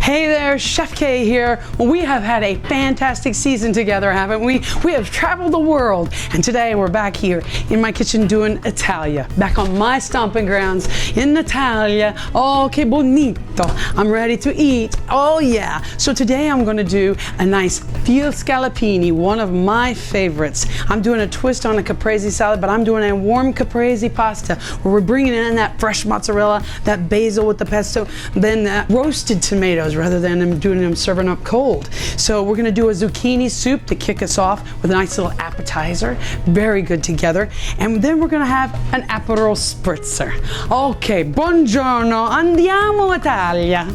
Hey there, Chef K here. Well, we have had a fantastic season together, haven't we? We have traveled the world, and today we're back here in my kitchen doing Italia. Back on my stomping grounds in Italia. Oh, che bonito. I'm ready to eat. Oh yeah. So today I'm gonna do a nice veal scallopine, one of my favorites. I'm doing a twist on a caprese salad, but I'm doing a warm caprese pasta where we're bringing in that fresh mozzarella, that basil with the pesto, then that roasted tomatoes rather than them serving up cold. So we're gonna do a zucchini soup to kick us off with a nice little appetizer, very good together. And then we're gonna have an Aperol Spritzer. Okay, buongiorno, andiamo Italia.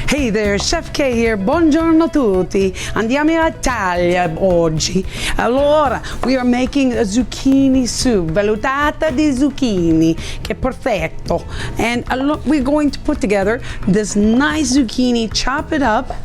Hey there, Chef K here. Buongiorno a tutti. Andiamo in Italia oggi. Allora, we are making a zucchini soup, velutata di zucchini, che perfetto. And we're going to put together this nice zucchini, chop it up.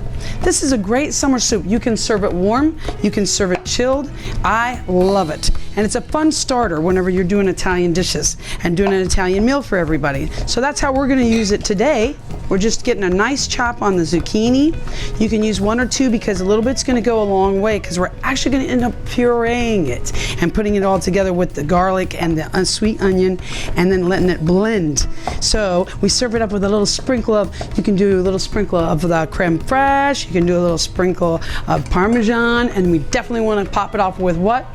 This is a great summer soup. You can serve it warm, you can serve it chilled. I love it. And it's a fun starter whenever you're doing Italian dishes and doing an Italian meal for everybody. So that's how we're gonna use it today. We're just getting a nice chop on the zucchini. You can use one or two because a little bit's gonna go a long way because we're actually gonna end up pureeing it and putting it all together with the garlic and the sweet onion and then letting it blend. So we serve it up with a little sprinkle of, you can do a little sprinkle of the creme fraiche, you can do a little sprinkle of Parmesan, and we definitely wanna pop it off with what?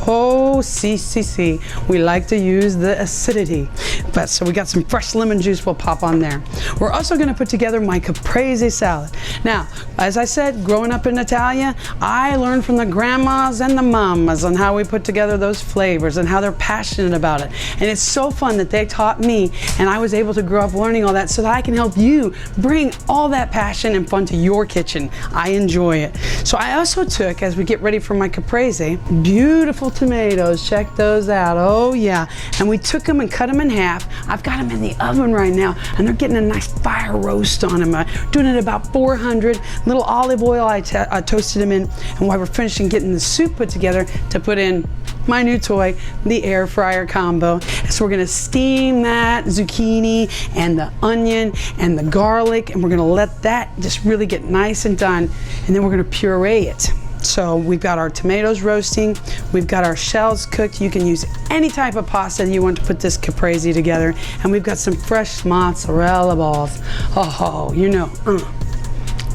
Oh, si. We like to use the acidity. But so we got some fresh lemon juice we'll pop on there. We're also gonna put together my caprese salad. Now, as I said, growing up in Italia, I learned from the grandmas and the mamas on how we put together those flavors and how they're passionate about it. And it's so fun that they taught me, and I was able to grow up learning all that so that I can help you bring all that passion and fun to your kitchen. I enjoy it. So I also took, as we get ready for my caprese, beautiful tomatoes. Check those out. Oh yeah. And we took them and cut them in half. I've got them in the oven right now, and they're getting a nice fire roast on them. I'm doing it about 400. Little olive oil I toasted them in. And while we're finishing getting the soup put together to put in my new toy, the air fryer combo. So we're gonna steam that zucchini and the onion and the garlic, and we're gonna let that just really get nice and done. And then we're gonna puree it. So we've got our tomatoes roasting, we've got our shells cooked. You can use any type of pasta that you want to put this caprese together. And we've got some fresh mozzarella balls. Oh, you know,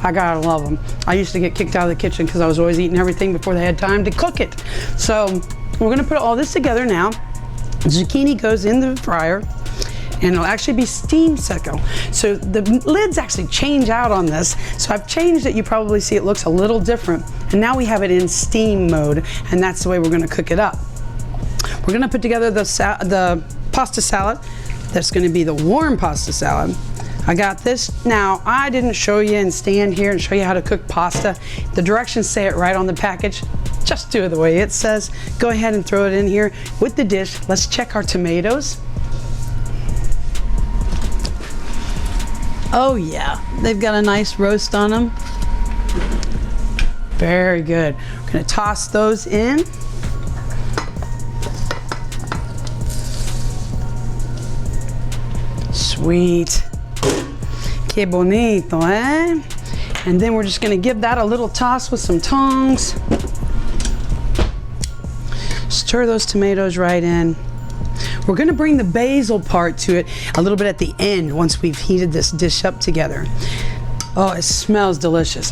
I gotta love them. I used to get kicked out of the kitchen because I was always eating everything before they had time to cook it. So we're gonna put all this together now. Zucchini goes in the fryer, and it'll actually be steam secco. So the lids actually change out on this. So I've changed it. You probably see it looks a little different. And now we have it in steam mode, and that's the way we're gonna cook it up. We're gonna put together the pasta salad. That's gonna be the warm pasta salad. I got this. Now, I didn't show you and stand here and show you how to cook pasta. The directions say it right on the package. Just do it the way it says. Go ahead and throw it in here with the dish. Let's check our tomatoes. Oh yeah, they've got a nice roast on them. Very good. We're gonna toss those in. Sweet. Que bonito, eh? And then we're just gonna give that a little toss with some tongs. Stir those tomatoes right in. We're gonna bring the basil part to it a little bit at the end once we've heated this dish up together. Oh, it smells delicious.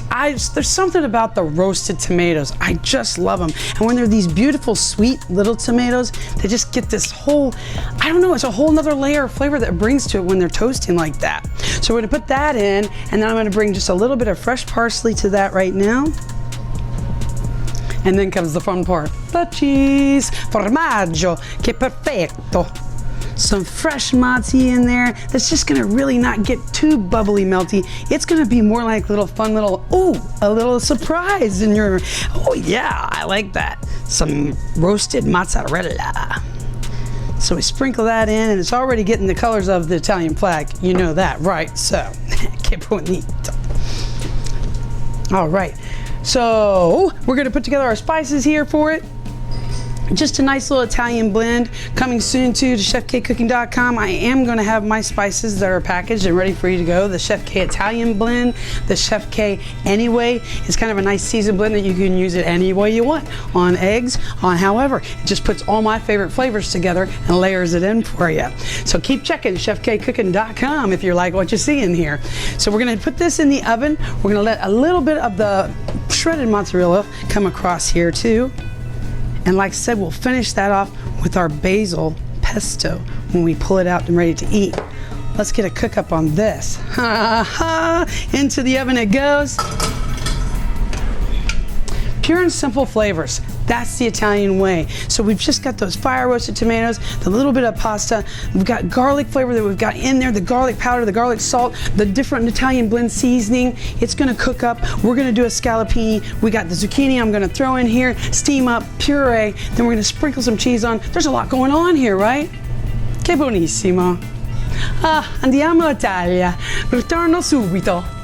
There's something about the roasted tomatoes. I just love them. And when they're these beautiful, sweet little tomatoes, they just get this whole, I don't know, it's a whole nother layer of flavor that it brings to it when they're toasting like that. So we're gonna put that in, and then I'm gonna bring just a little bit of fresh parsley to that right now. And then comes the fun part. The cheese, formaggio, che perfetto. Some fresh mozzie in there. That's just gonna really not get too bubbly melty. It's gonna be more like a little surprise in your, oh yeah, I like that. Some roasted mozzarella. So we sprinkle that in, and it's already getting the colors of the Italian flag. You know that, right? So, che bonito. All right. So we're gonna put together our spices here for it. Just a nice little Italian blend coming soon to chefkcooking.com. I am going to have my spices that are packaged and ready for you to go. The Chef K Italian blend, the Chef K Anyway. It's kind of a nice seasoned blend that you can use it any way you want, on eggs, on however. It just puts all my favorite flavors together and layers it in for you. So keep checking chefkcooking.com if you like what you see in here. So we're going to put this in the oven. We're going to let a little bit of the shredded mozzarella come across here too. And like I said, we'll finish that off with our basil pesto when we pull it out and ready to eat. Let's get a cook up on this. Into the oven it goes. Pure and simple flavors. That's the Italian way. So we've just got those fire roasted tomatoes, the little bit of pasta. We've got garlic flavor that we've got in there, the garlic powder, the garlic salt, the different Italian blend seasoning. It's gonna cook up. We're gonna do a scallopine. We got the zucchini I'm gonna throw in here, steam up, puree. Then we're gonna sprinkle some cheese on. There's a lot going on here, right? Che buonissimo. Andiamo Italia. Ritorno subito.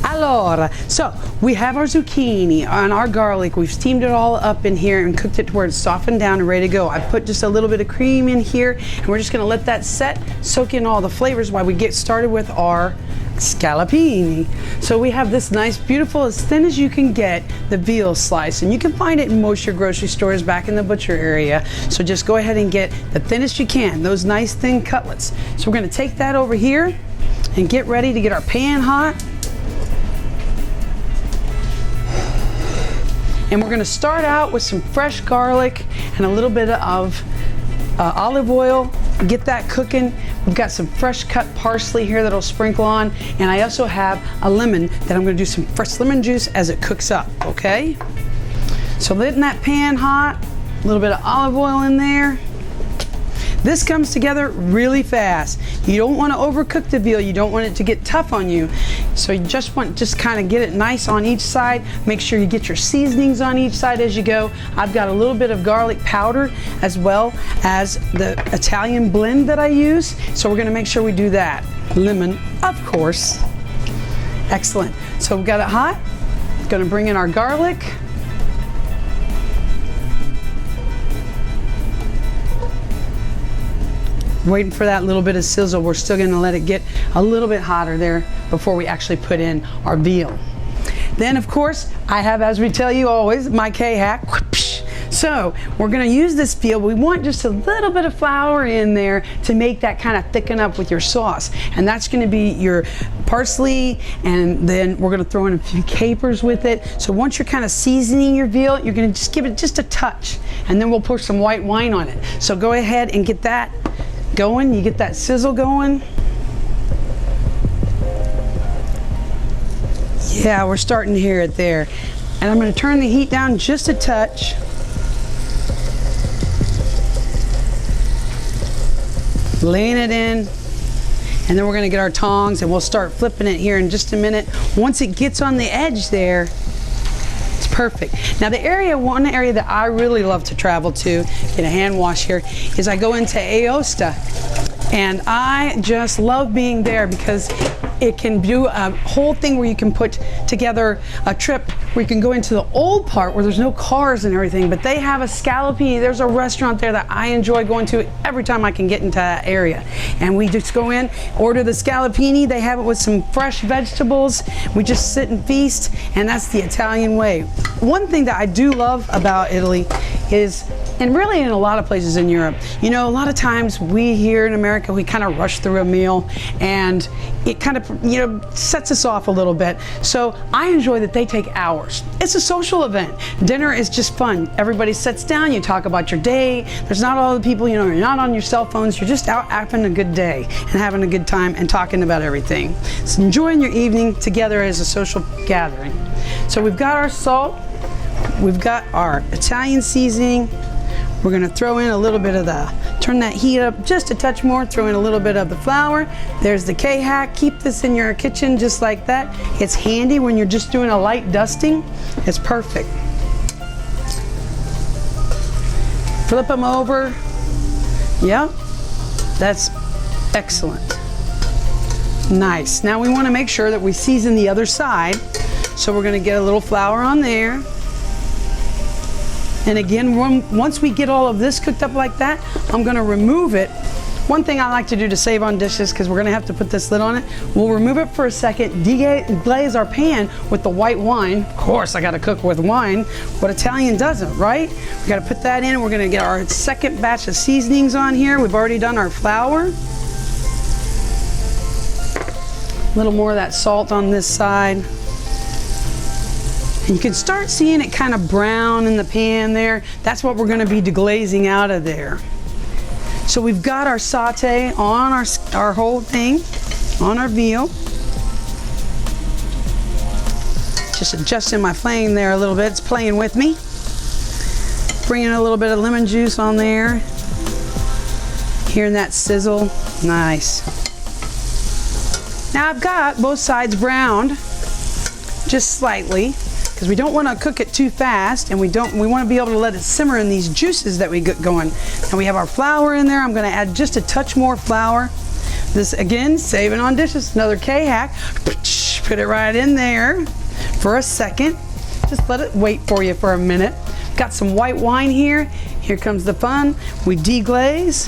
Allora, so we have our zucchini and our garlic. We've steamed it all up in here and cooked it to where it's softened down and ready to go. I put just a little bit of cream in here and we're just gonna let that set, soak in all the flavors while we get started with our scallopine. So we have this nice, beautiful, as thin as you can get, the veal slice, and you can find it in most of your grocery stores back in the butcher area. So just go ahead and get the thinnest you can, those nice thin cutlets. So we're gonna take that over here and get ready to get our pan hot. And we're gonna start out with some fresh garlic and a little bit of olive oil. Get that cooking. We've got some fresh cut parsley here that'll sprinkle on. And I also have a lemon that I'm gonna do some fresh lemon juice as it cooks up, okay? So letting that pan hot, a little bit of olive oil in there. This comes together really fast. You don't want to overcook the veal. You don't want it to get tough on you. So you just want kind of get it nice on each side. Make sure you get your seasonings on each side as you go. I've got a little bit of garlic powder as well as the Italian blend that I use. So we're going to make sure we do that. Lemon, of course. Excellent. So we've got it hot. Going to bring in our garlic. Waiting for that little bit of sizzle. We're still going to let it get a little bit hotter there before we actually put in our veal. Then of course I have, as we tell you always, my K-hack. So we're going to use this veal. We want just a little bit of flour in there to make that kind of thicken up with your sauce. And that's going to be your parsley, and then we're going to throw in a few capers with it. So once you're kind of seasoning your veal, you're going to just give it just a touch, and then we'll pour some white wine on it. So go ahead and get that going. You get that sizzle going. Yeah, we're starting to hear it there. And I'm going to turn the heat down just a touch. Laying it in. And then we're going to get our tongs and we'll start flipping it here in just a minute. Once it gets on the edge there, it's perfect. Now one area that I really love to travel to, get a hand wash here, is I go into Aosta. And I just love being there because it can do a whole thing where you can put together a trip where you can go into the old part where there's no cars and everything, but they have a scallopine. There's a restaurant there that I enjoy going to every time I can get into that area. And we just go in, order the scallopini. They have it with some fresh vegetables. We just sit and feast, and that's the Italian way. One thing that I do love about Italy is, and really in a lot of places in Europe, you know, a lot of times we here in America, we kind of rush through a meal and it kind of, you know, sets us off a little bit. So I enjoy that they take hours. It's a social event. Dinner is just fun. Everybody sits down, you talk about your day. There's not all the people, you know, you're not on your cell phones. You're just out having a good day and having a good time and talking about everything. So enjoying your evening together as a social gathering. So we've got our salt. We've got our Italian seasoning. We're going to throw in a little bit of turn that heat up just a touch more, throw in a little bit of the flour. There's the K-hack. Keep this in your kitchen just like that. It's handy when you're just doing a light dusting. It's perfect. Flip them over. Yep, that's excellent. Nice. Now we want to make sure that we season the other side. So we're going to get a little flour on there. And again, once we get all of this cooked up like that, I'm going to remove it. One thing I like to do to save on dishes, because we're going to have to put this lid on it, we'll remove it for a second, deglaze our pan with the white wine. Of course, I got to cook with wine. What Italian doesn't, right? We got to put that in. We're going to get our second batch of seasonings on here. We've already done our flour. A little more of that salt on this side. And you can start seeing it kind of brown in the pan there. That's what we're going to be deglazing out of there. So we've got our saute on our whole thing, on our veal. Just adjusting my flame there a little bit. It's playing with me. Bringing a little bit of lemon juice on there. Hearing that sizzle. Nice. Now I've got both sides browned, just slightly, because we don't want to cook it too fast, and we want to be able to let it simmer in these juices that we get going. And we have our flour in there. I'm going to add just a touch more flour. This again, saving on dishes, another K-hack. Put it right in there for a second. Just let it wait for you for a minute. Got some white wine here. Here comes the fun. We deglaze.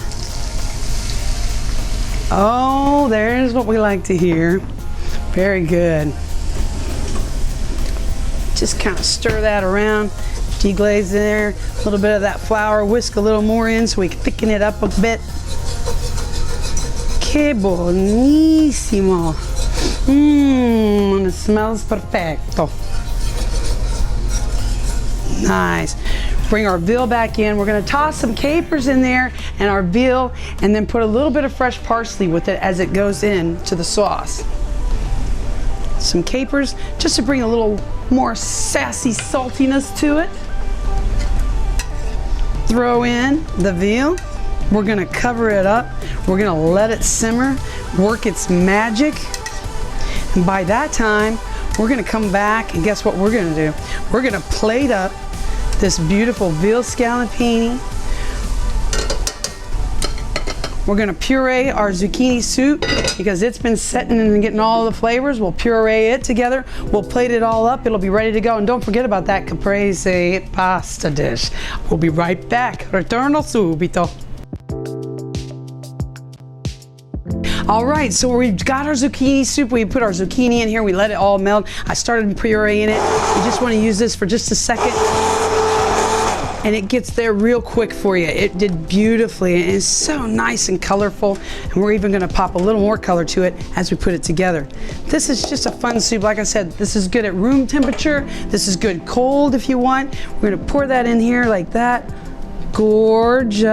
Oh, there's what we like to hear. Very good. Just kind of stir that around, deglaze there, a little bit of that flour, whisk a little more in so we can thicken it up a bit. Que buonissimo. It smells perfecto. Nice. Bring our veal back in. We're going to toss some capers in there and our veal, and then put a little bit of fresh parsley with it as it goes into the sauce. Some capers just to bring a little more sassy saltiness to it. Throw in the veal. We're going to cover it up. We're going to let it simmer, work its magic. And by that time, we're going to come back, and guess what we're going to do? We're going to plate up this beautiful veal scallopine. We're going to puree our zucchini soup because it's been setting and getting all the flavors. We'll puree it together. We'll plate it all up. It'll be ready to go. And don't forget about that caprese pasta dish. We'll be right back. Ritorno subito. All right, so we've got our zucchini soup. We put our zucchini in here. We let it all melt. I started pureeing it. You just want to use this for just a second. And it gets there real quick for you. It did beautifully. It's so nice and colorful. And we're even gonna pop a little more color to it as we put it together. This is just a fun soup. Like I said, this is good at room temperature. This is good cold if you want. We're gonna pour that in here like that. Gorgeous.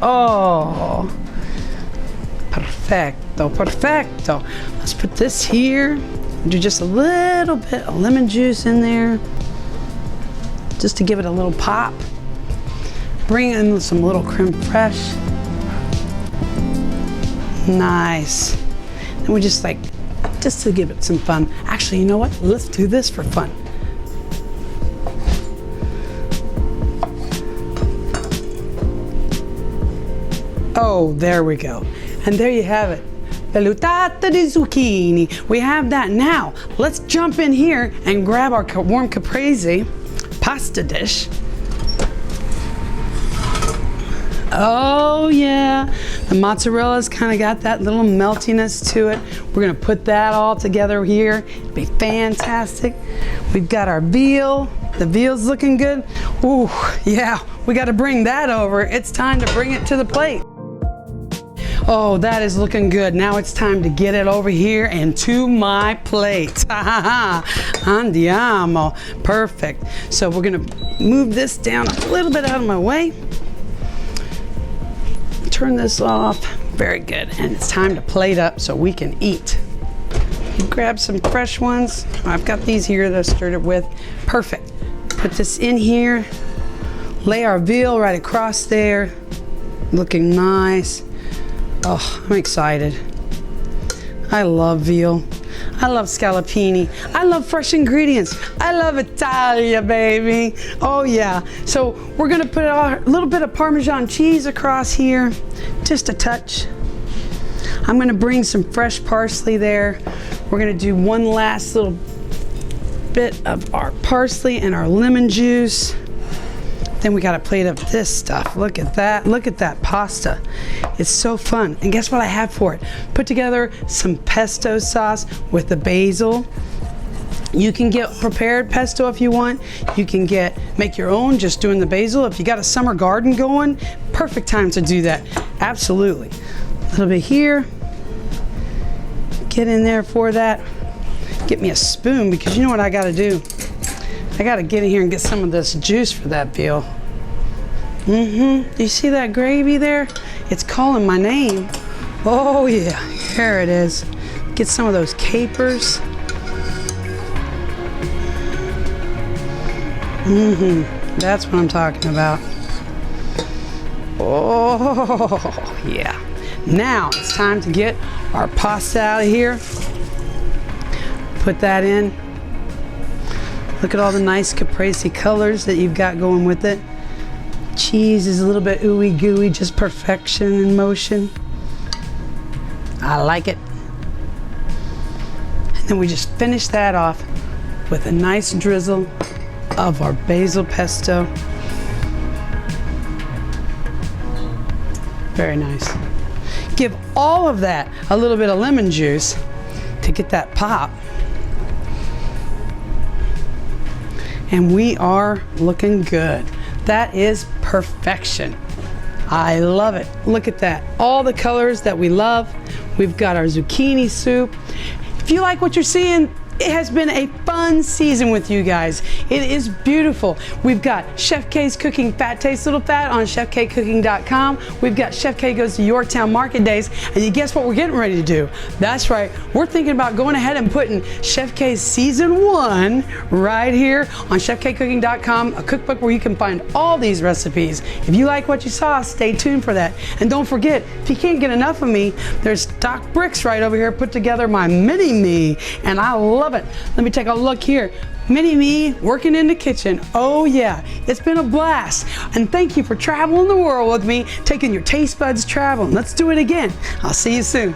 Oh. Perfecto, perfecto. Let's put this here. Do just a little bit of lemon juice in there, just to give it a little pop. Bring in some little creme fraiche. Nice. And we just to give it some fun. Actually, you know what? Let's do this for fun. Oh, there we go. And there you have it. Velutata di zucchini. We have that now. Let's jump in here and grab our warm caprese pasta dish. Oh yeah, the mozzarella's kind of got that little meltiness to it. We're gonna put that all together here. It'll be fantastic. We've got our veal. The veal's looking good. Ooh, yeah, we gotta bring that over. It's time to bring it to the plate. Oh, that is looking good. Now it's time to get it over here and to my plate. Andiamo. Perfect. So we're gonna move this down a little bit out of my way. Turn this off. Very good. And it's time to plate up so we can eat. Grab some fresh ones. I've got these here that I stirred it with. Perfect. Put this in here. Lay our veal right across there. Looking nice. Oh, I'm excited. I love veal. I love scallopini. I love fresh ingredients. I love Italia, baby. Oh yeah. So we're gonna put a little bit of Parmesan cheese across here, just a touch. I'm gonna bring some fresh parsley there. We're gonna do one last little bit of our parsley and our lemon juice. Then we got a plate of this stuff. Look at that. Look at that pasta. It's so fun. And guess what I have for it? Put together some pesto sauce with the basil. You can get prepared pesto if you want. You can make your own just doing the basil. If you got a summer garden going, perfect time to do that. Absolutely. A little bit here. Get in there for that. Get me a spoon because you know what I got to do? I got to get in here and get some of this juice for that veal. Do you see that gravy there? It's calling my name. Oh yeah, here it is. Get some of those capers. That's what I'm talking about. Oh yeah. Now it's time to get our pasta out of here. Put that in. Look at all the nice caprese colors that you've got going with it. Cheese is a little bit ooey gooey, just perfection in motion. I like it. And then we just finish that off with a nice drizzle of our basil pesto. Very nice. Give all of that a little bit of lemon juice to get that pop. And we are looking good. That is perfection. I love it. Look at that. All the colors that we love. We've got our zucchini soup. If you like what you're seeing, it has been a fun season with you guys. It is beautiful. We've got Chef K's Cooking Fat Tastes Little Fat on chefkcooking.com. We've got Chef K Goes to Yorktown Market Days. And you guess what we're getting ready to do? That's right. We're thinking about going ahead and putting Chef K's Season 1 right here on chefkcooking.com, a cookbook where you can find all these recipes. If you like what you saw, stay tuned for that. And don't forget, if you can't get enough of me, there's Doc Bricks right over here put together my mini me. And I love it. Let me take a look here. Mini me working in the kitchen. Oh yeah, it's been a blast. And thank you for traveling the world with me, taking your taste buds traveling. Let's do it again. I'll see you soon.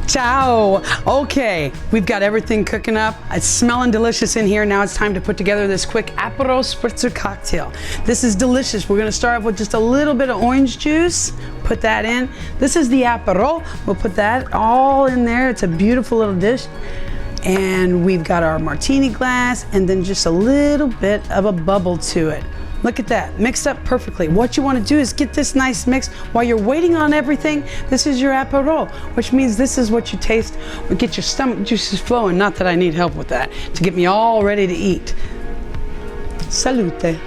Ciao. Okay, we've got everything cooking up. It's smelling delicious in here. Now it's time to put together this quick Aperol Spritzer cocktail. This is delicious. We're gonna start off with just a little bit of orange juice. Put that in. This is the Aperol. We'll put that all in there. It's a beautiful little dish. And we've got our martini glass and then just a little bit of a bubble to it. Look at that, mixed up perfectly. What you want to do is get this nice mix while you're waiting on everything. This is your Aperol, which means this is what you taste. Get your stomach juices flowing. Not that I need help with that, to get me all ready to eat. Salute.